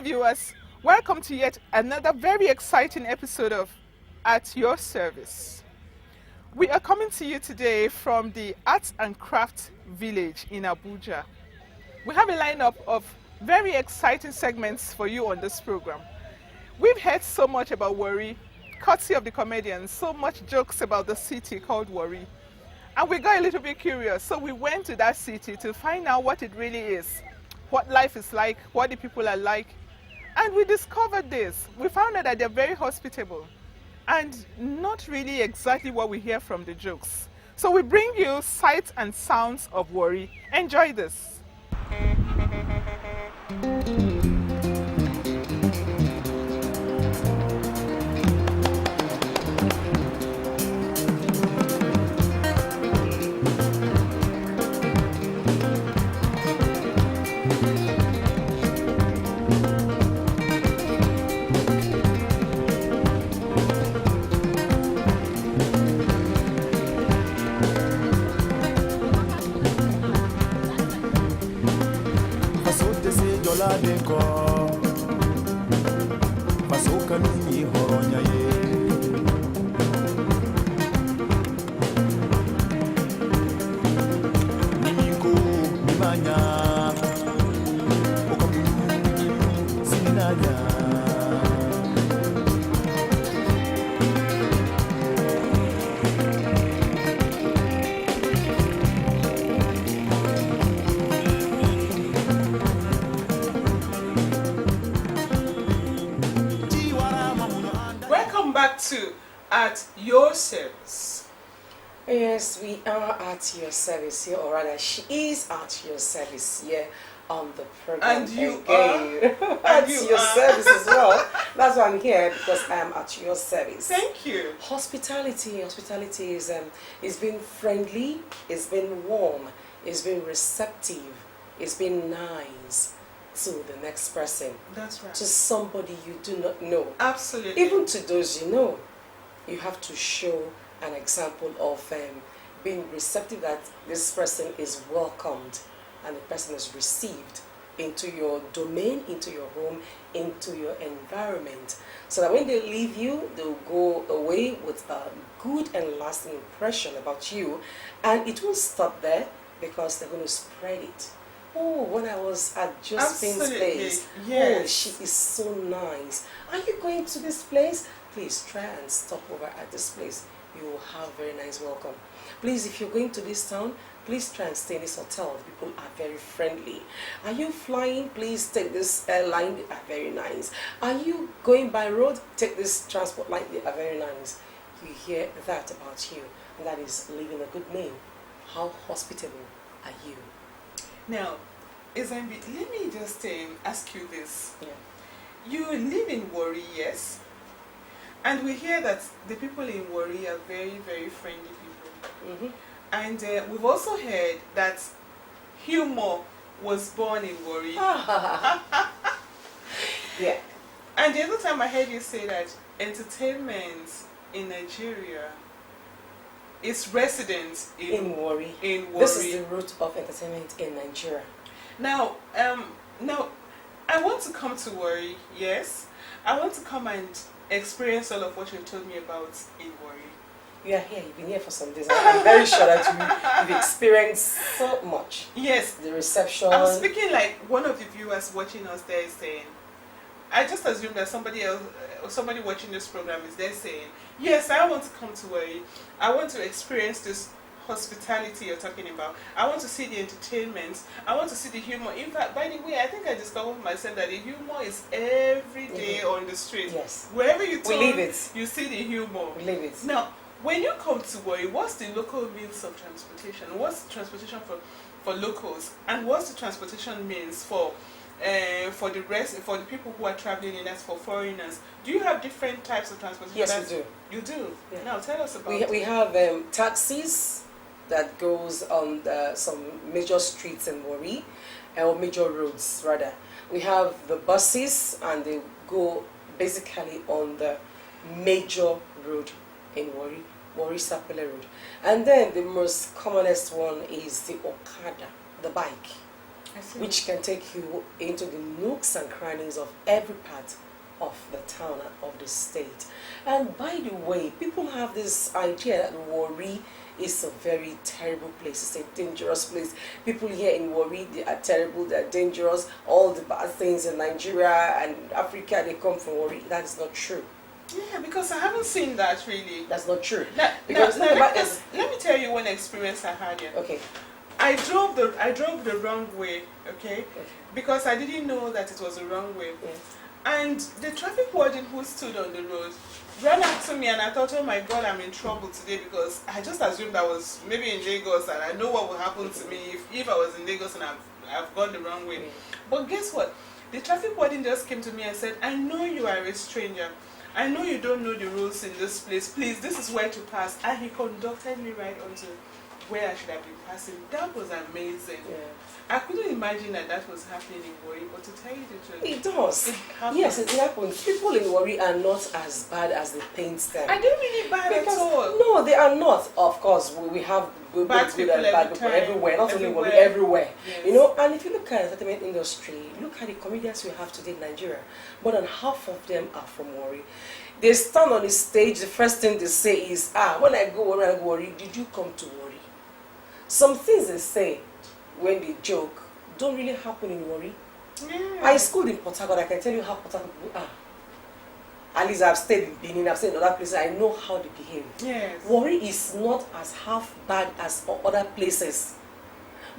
viewers, welcome to yet another very exciting episode of At Your Service. We are coming to you today from the Arts and Crafts Village in Abuja. We have a lineup of very exciting segments for you on this program. We've heard so much about Warri, courtesy of the comedians, so much jokes about the city called Warri. And we got a little bit curious, so we went to that city to find out what it really is, what life is like, what the people are like. And we discovered this. We found out that they're very hospitable and not really exactly what we hear from the jokes. So we bring you sights and sounds of Warri. Enjoy this. Back to At Your Service. Yes, we are at your service here, or rather, she is at your service here on the program. And you again. are at your service as well. That's why I'm here, because I am at your service. Thank you. Hospitality is been friendly, it's been warm, it's been receptive, it's been nice to the next person. That's right. To somebody you do not know. Absolutely. Even to those you know, you have to show an example of being receptive, that this person is welcomed and the person is received into your domain, into your home, into your environment, so that when they leave you, they'll go away with a good and lasting impression about you. And it won't stop there, because they're going to spread it. Oh, when I was at Josephine's place, yes. Oh, she is so nice. Are you going to this place? Please try and stop over at this place. You will have a very nice welcome. Please, if you're going to this town, please try and stay in this hotel. The people are very friendly. Are you flying? Please take this airline. They are very nice. Are you going by road? Take this transport line. They are very nice. You hear that about you, and that is leaving a good name. How hospitable are you? Now, Izembi, let me just ask you this. Yeah. You live in Warri, yes? And we hear that the people in Warri are very, very friendly people. Mm-hmm. And we've also heard that humor was born in Warri. Yeah. And the other time I heard you say that entertainment in Nigeria is resident In Warri. In Warri. This is the root of entertainment in Nigeria. Now, I want to come to Warri, yes. I want to come and experience all of what you told me about in Warri. You are here, you've been here for some days. I'm very sure that you've experienced so much. Yes. The reception. I'm speaking like one of the viewers watching us there is saying, I just assume that somebody else, somebody watching this program is there saying, yes, I want to come to Warri. I want to experience this hospitality you're talking about. I want to see the entertainment. I want to see the humor. In fact, by the way, I think I discovered myself that the humor is every day on the street. Yes. Wherever you turn, we live it. you see the humor. We live it. Now, when you come to Warri, what's the local means of transportation? What's the transportation for locals? And what's the transportation means for the people who are traveling in, as for foreigners? Do you have different types of transportation? Yes, we do. You do? Yeah. Now, tell us about We have taxis that goes on some major streets in Warri, or major roads rather. We have the buses, and they go basically on the major road in Warri Sapele Road. And then the most commonest one is the Okada, the bike. I see. which can take you into the nooks and crannies of every part of the town and of the state. And by the way, people have this idea that Warri is a very terrible place. It's a dangerous place. People here in Warri, they are terrible, they are dangerous. All the bad things in Nigeria and Africa, they come from Warri. That is not true. Yeah, because I haven't seen that really. That's not true. Because Because let me tell you one experience I had here. okay. I drove the wrong way, okay? Because I didn't know that it was the wrong way. Yes. And the traffic warden who stood on the road ran up to me, and I thought, oh my God, I'm in trouble today, because I just assumed I was maybe in Lagos and I know what would happen to me if I was in Lagos and I've gone the wrong way. But guess what? The traffic warden just came to me and said, I know you are a stranger. I know you don't know the rules in this place. Please, this is where to pass. And he conducted me right onto where I should have been passing. That was amazing. Yeah. I couldn't imagine that was happening in Warri, but to tell you the truth, It does. it happens. Yes, it happens. People in Warri are not as bad as they paint them. I didn't really bad at all. No, they are not. Of course, we have good Bad good people and bad every people time. everywhere. Not only in Warri, Everywhere. everywhere. Yes. You know, and if you look at the entertainment industry, look at the comedians we have today in Nigeria. More than half of them are from Warri. They stand on the stage, the first thing they say is, when I go Warri, did you come to Warri? Some things they say when they joke don't really happen in Warri. Yeah. I schooled in Port Harcourt. I can tell you how Port Harcourt people are. At least I've stayed in Benin, I've stayed in other places. I know how they behave. Yes. Warri is not as half bad as other places,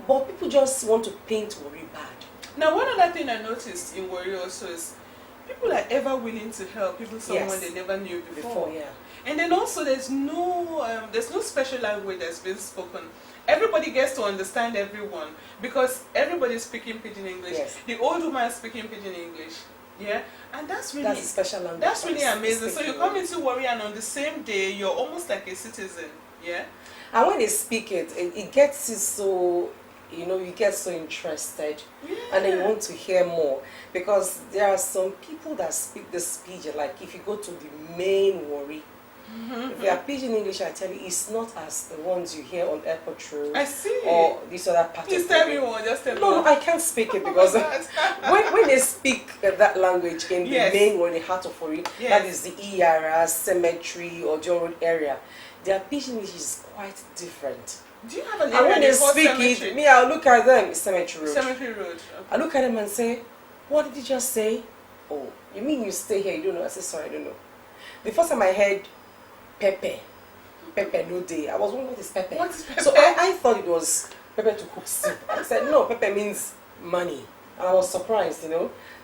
but people just want to paint Warri bad. Now, one other thing I noticed in Warri also is people are ever willing to help even someone Yes. they never knew before. Yeah. And then also there's no special language that's been spoken. Everybody gets to understand everyone because everybody's speaking pidgin English. Yes. The old woman is speaking pidgin English. Yeah, and that's really That's a special language. that's really amazing. So you Speaking. come into Warri and on the same day you're almost like a citizen. Yeah. And when they speak it gets you so, you get so interested, and then you want to hear more, because there are some people that speak the speech like if you go to the main Warri, if they are pidgin English, I tell you, it's not as the ones you hear on airport road I see. or this other part. Please of tell the me one. Just tell me No, one. I can't speak it Oh my because God. when they speak that language in Yes. the main or the heart of Warri, Yes. that is the Iyara, Cemetery, or John Road area, their pidgin English is quite different. Do you have an And when area they they call speak cemetery? it, me, I'll look at them, it's Cemetery Road. Cemetery Road. I look at them and say, what did you just say? Oh, you mean you stay here, you don't know? I say, sorry, I don't know. The first time I heard Pepe no day, I was wondering, what is Pepe? What is Pepe? So I thought it was Pepe to cook soup. I said, no, Pepe means money. And I was surprised,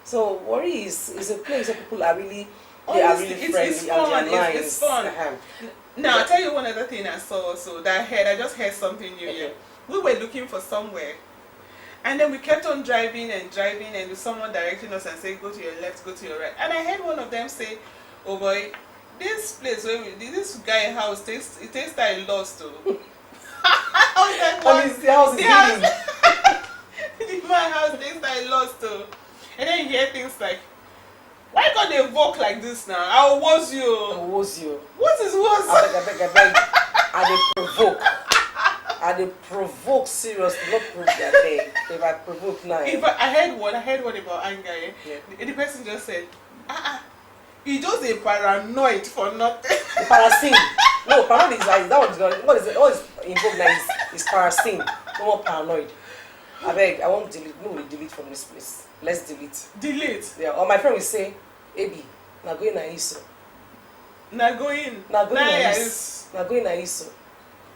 So Warri is a place where people are really, they are really Honestly, friendly it's fun. and they're nice. It's fun. Now, I'll tell you one other thing I saw also that I just heard something new here. Okay. We were looking for somewhere, and then we kept on driving, and with someone directing us and saying, go to your left, go to your right. And I heard one of them say, oh boy, this place where this guy house takes time lost to. I was like, what? And the house is healing. The man house takes time lost to. And then you hear things like, why can't they walk like this now? I was you. What is was? I beg. And they provoke seriously, not provoke their day. If I provoke now. I heard one about anger. Yeah? The person just said, he just a paranoid for nothing. The parasin. No, paranoid is like that one is not. What is involved now is parasin. No more paranoid. I beg, I won't delete. No, we delete from this place. Let's delete. Delete. Yeah. Or my friend will say, Ebi, na going na iso. Na going. Na going na iso. Na going na iso.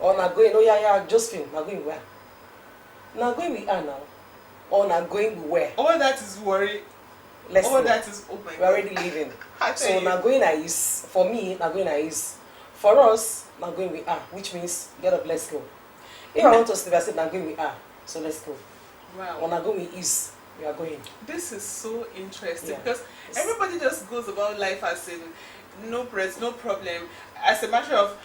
Or na going. Oh yeah, Josephine. Na going where? Na going we are now. Or na going we where? All that is worry. Let's All go. that is oh my God. We're already leaving. So you. Nagoina is, for me, Nagoina is. For us, Nagoin we are, which means get up, let's go. If I want to sleep, I said Nagoin we are, so let's go. Wow. Or Nagoin is, we are going. This is so interesting Yeah. because everybody just goes about life as in no press, no problem. As a matter of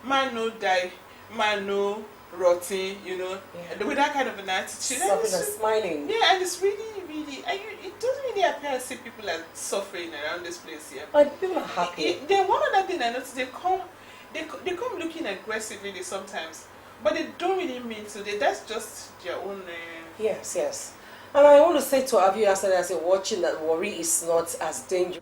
man no die, man no rotten, with that kind of an attitude. Suffering and smiling. Yeah, and it's really, it doesn't really appear as if people are suffering around this place here. But people are happy. Then one other thing I noticed, they come looking aggressive really sometimes. But they don't really mean to. That's just their own. Yes, yes. And I want to say to our viewers that as you're watching that Warri is not as dangerous.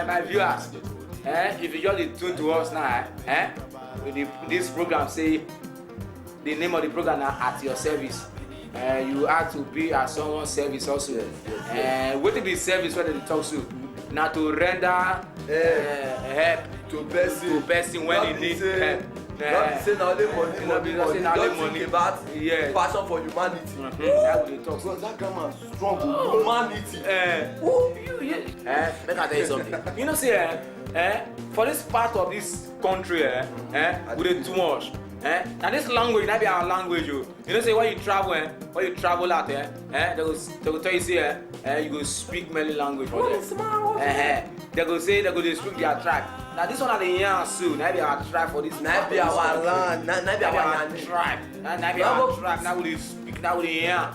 My viewers, if you just tune to us now, this program say the name of the program now at your service. You have to be at someone's service also. What will be service when they talk to? Now to render help to person when he needs help. Not say now the money, not say now the money. Think about passion for humanity. That's what they talk. Because that grammar is strong. Humanity. Make I tell you something. You know, say, for this part of this country, we dey too much. Now this language, that be our language. You know, say when you travel out there, they go tell you say, you go speak many language for them. They go say they go speak their tribe. Now this one are the yarn soon. Now be our tribe for this. Now be our land. Now be our tribe. Now be our tribe. Now we speak. Now we yarn.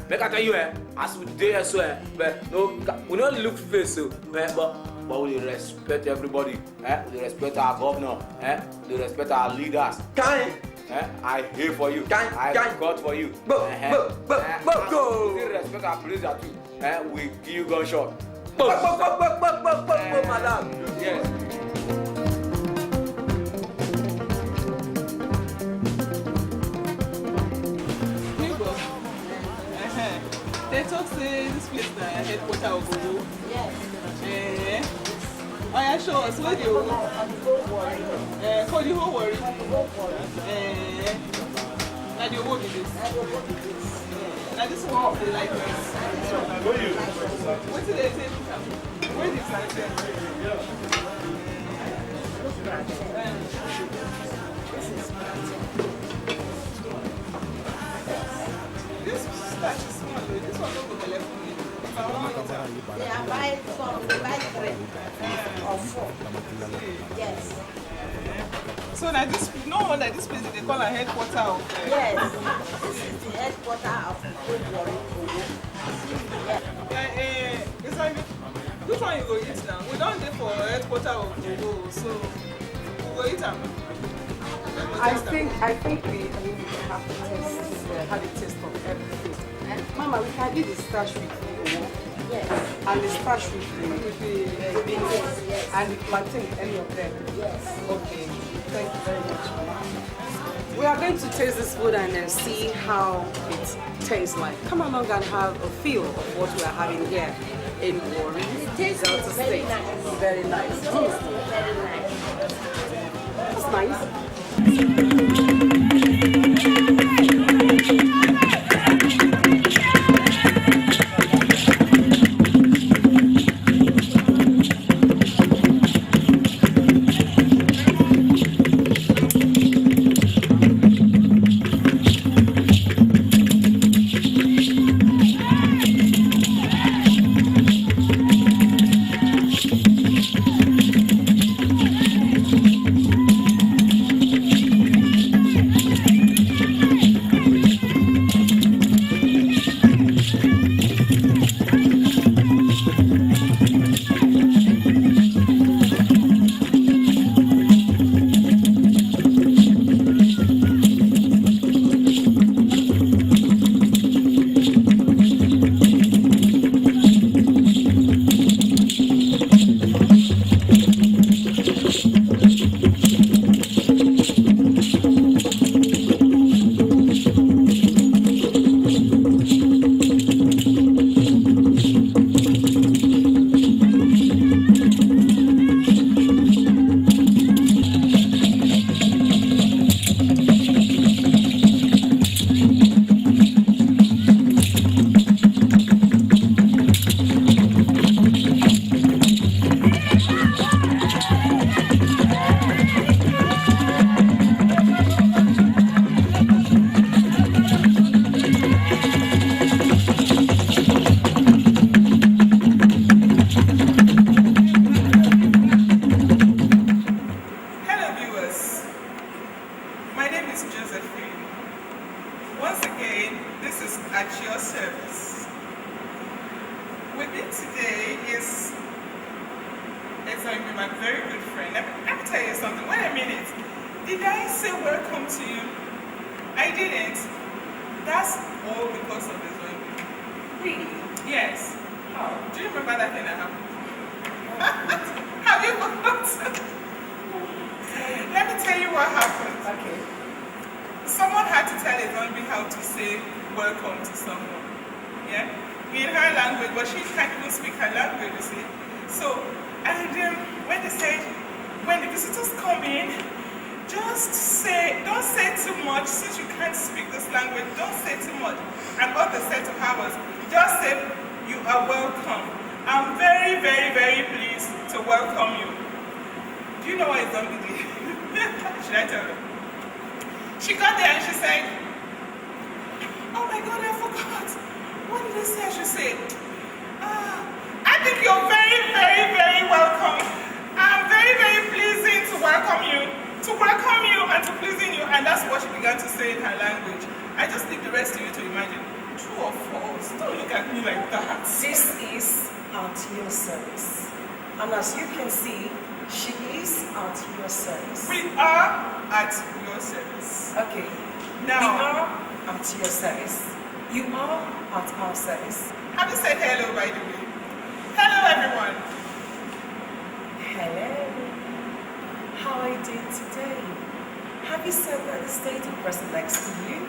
Make I tell you, as we dey so, but no, we don't look face so, but we respect everybody. We respect our governor. We respect our leaders. I here for you. I got for you. Go. We respect our police too. We give you gunshot. Madam. Yes. They talk say this place na headquarters of Ogo. Yes. Oh yeah, show us where they go. For the whole Warri. Now the whole village. Now this one they like this. What did they say? Where is that? This starch is small. This one don't go to left. They are buying some, they buy 3 or 4. Yes. So that this, no wonder this place they call a headquarters of. Yes. This is the headquarters of the Warri. It's like, which one you go eat now? We don't dey for headquarters of Ogo, so we go eat them. I think we have to have a taste of everything. Mama, we can eat the starch with the Yes. and the starch with the beans Yes. and the plantain, any of them. Yes. Okay, thank you very much, Mama. We are going to taste this food and then see how it tastes like. Come along and have a feel of what we are having here in Warri. It tastes Delta very State. nice. Very nice. Very nice. That's nice. My name is Josephine. Once again, this is at your service. With me today is Zoe, my very good friend. Let me tell you something. Wait a minute. Did I say welcome to you? I didn't. That's all because of the Zoe. Really? Yes. How? Do you remember that thing that happened? Have you forgotten? Let me tell you what happened. Okay. Someone had to tell Zoe how to say welcome to someone. Yeah? In her language, but she can't even speak her language, you see. So, and when they said, when the visitors come in, just say, don't say too much, since you can't speak this language, don't say too much. And what they said to her was, just say, you are welcome. I'm very, very, very pleased to welcome you. Do you know what Zombie did? Should I tell her? She got there and she said, oh my God, I forgot. What did I say I should say? I think you're very, very, very welcome. I'm very, very pleasing to welcome you and to pleasing you. And that's what she began to say in her language. I just leave the rest to you to imagine. True or false? Don't look at me like that. This is at your service. And as you can see, she is at your service. We are at your service. Okay. Now, we are at your service. You are at our service. have you said hello, by the way? Hello, everyone. Hello. How are you doing today? Have you said that the state the person next to you?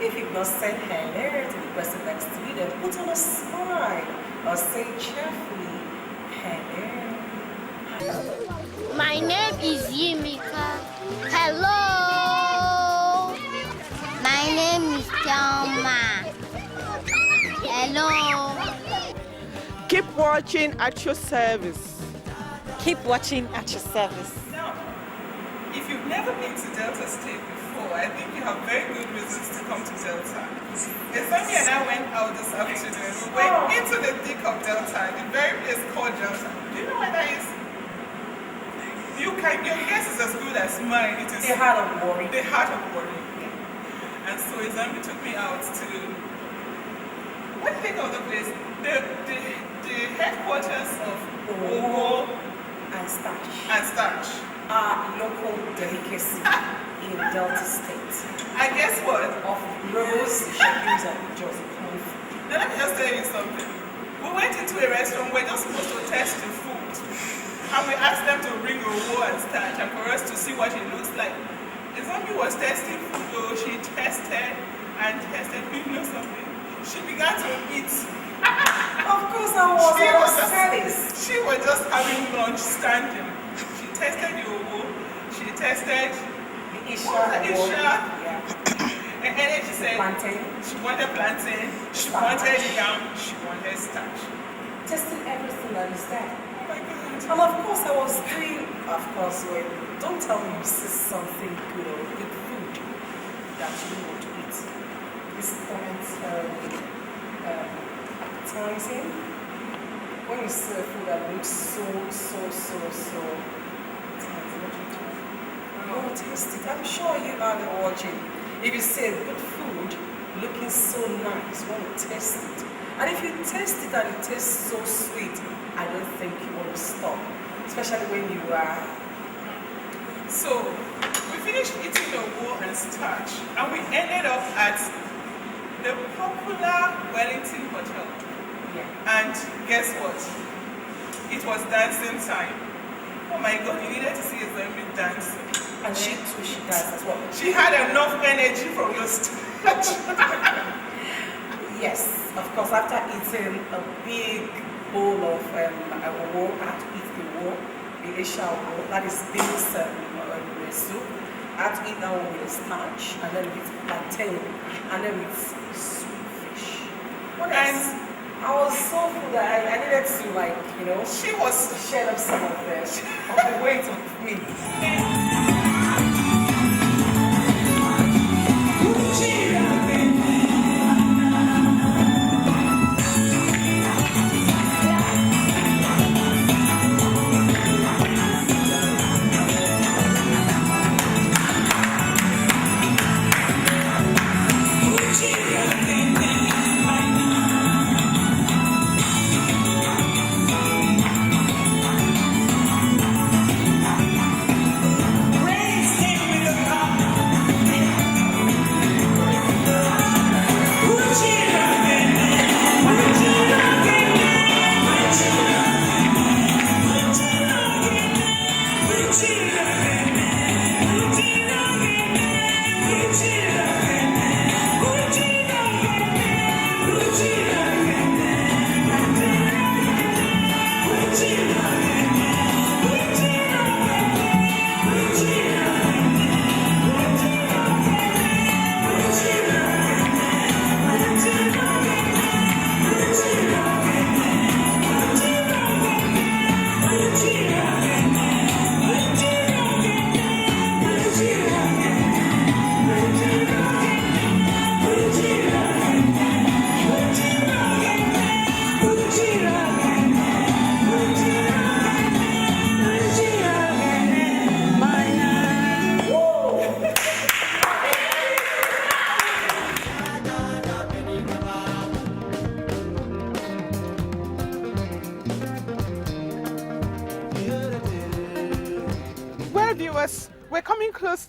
If you've not said hello to the person next to you, then put on a smile or say cheerfully, hello. My name is Yimika. Hello. My name is Thelma. Hello. Keep watching at your service. Keep watching at your service. Now, if you've never been to Delta State before, I think you have very good reasons to come to Delta. Efemi and I went out this afternoon. We went into the thick of Delta, the very place called Delta. Do you know what that is? Your guess is as good as mine. It is The heart of Warri. the heart of Warri. And so Efemi took me out to, what do you think of the place? The headquarters of Owo And starch. and Starch. Our local delicacy in Delta State. And guess what? Of rose, shakings, and Josephine. Now let me just tell you something. We went into a restaurant, we're just supposed to test the food. And we asked them to bring a roll and starch and for us to see what it looks like. The zombie was testing food though. She tested and tested. You know something? She began to eat. Of course, I was She at was our service. She was just having lunch standing. She tested the owo. She tested The Isha. what was it? Warri. Isha. Yeah. And then she said Plantain. she wanted plantain, she Starch. wanted yam, she wanted starch. Testing everything that is there. Oh my God. And of course, I was doing, of course, when, don't tell me you see something good or good food that you want to eat. This is quite appetizing. When you see a food that looks so appetizing, what do you do? You want to taste it. I'm sure you are watching. If you see a good food looking so nice, you want to taste it. And if you taste it and it tastes so sweet, I don't think you want to stop. Especially when you are. So we finished eating the wool and starch, and we ended up at the popular Wellington Hotel. Yeah. And guess what? It was dancing time. Oh my God, you needed to see a zombie dancing. And she too, she danced as well. She had enough energy from the starch. Yes, of course, after eating a big bowl of wool, I had to eat the wool, the Asia wool, that is beans soup. I had to eat that one with the starch, and then with plantain, and then with sweet fish. What else? And I was so full that I needed to, like, you know, she was share up some of the weight of me.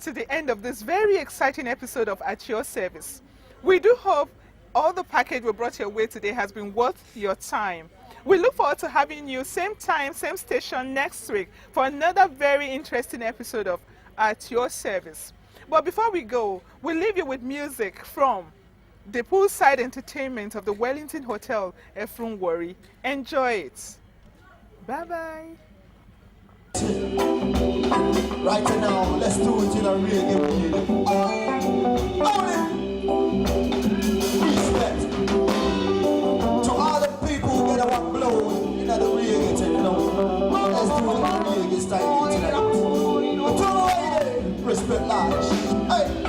to the end of this very exciting episode of At Your Service. We do hope all the package we brought your way today has been worth your time. We look forward to having you same time, same station next week for another very interesting episode of At Your Service. But before we go, we'll leave you with music from the poolside entertainment of the Wellington Hotel, Efrun Warri. Enjoy it. Bye-bye. Right now, let's do it in a reggae beat. Respect to all the people who get our blow in the reggae thing, you know. Let's do it in a reggae style tonight. Respect large. Hey, I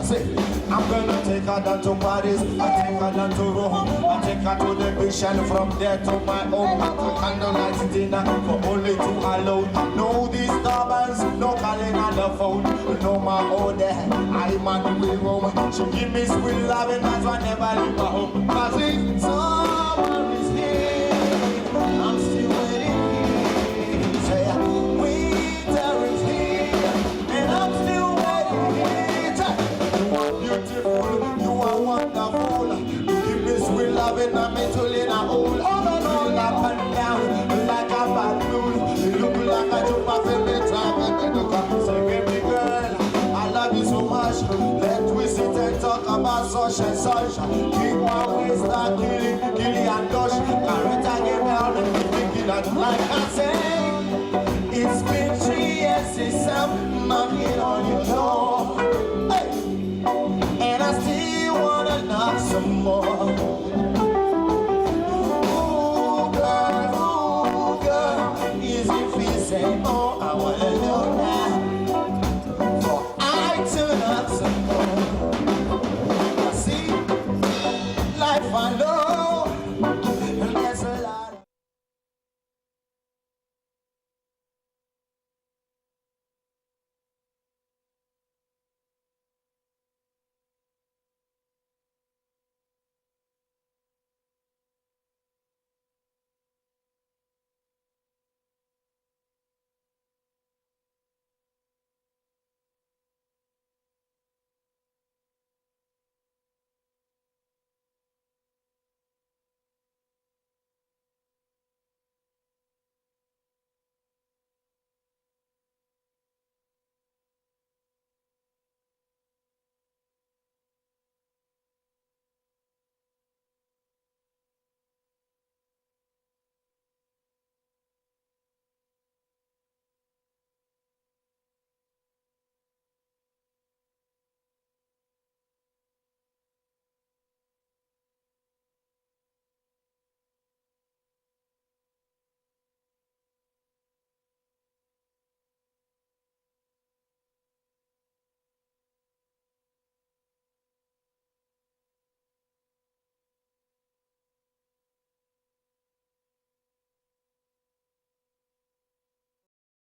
say. I'm gonna take her down to Paris, I take her down to Rome, I take her to the beach and from there to my home. To candlelight dinner for only two alone. No disturbance, no calling on the phone. No my old dad, I'm on the way home. She give me sweet love and that's why I never leave her home. Cause if someone is here, I'm still waiting here. Say, winter is here, and I'm still waiting here. Beautiful, you are wonderful. You give me sweet love and I'm into in a hole. Oh no, no, up and down like a balloon. You look like a jump off in the time and the come. So baby girl, I love you so much. Let we sit and talk about such and such. Keep my waist down, killing and dodge. Carrot again down and thinking that like I said.